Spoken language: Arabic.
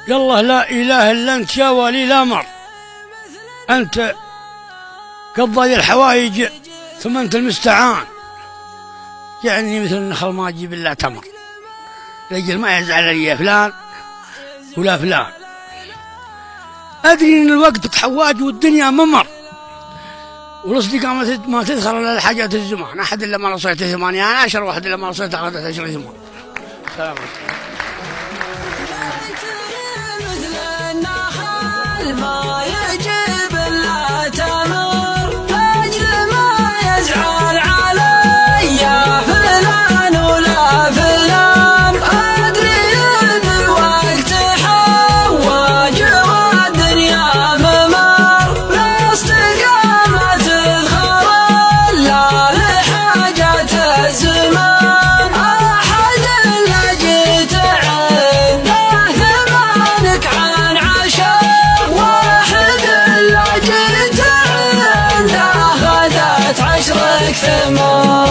يالله لا إله إلا أنت يا ولي الأمر، أنت قضي الحوايج ثم أنت المستعان. يعني مثل النخل ما تجيب إلا تمر، رجل ما يزعل لي فلان ولا فلان. أدري إن الوقت تحواج والدنيا ممر، والأصدقاء ما تدخل إلا الحاجات الزمان. أحد إلا ما رصيت 18 واحد إلا ما رصيت 11 زمان. سلام ما يجيب إلا تمر، أجل ما يزعل علي فلان ولا فلان. أدري إن الوقت حواج والدنيا ممر، لا استقامة تدخل إلا لحاجات الزمان. أحد اللي جيت عنده ثمانك عن عشر، واحد اللي جيت عنده خذت 10 ثمار.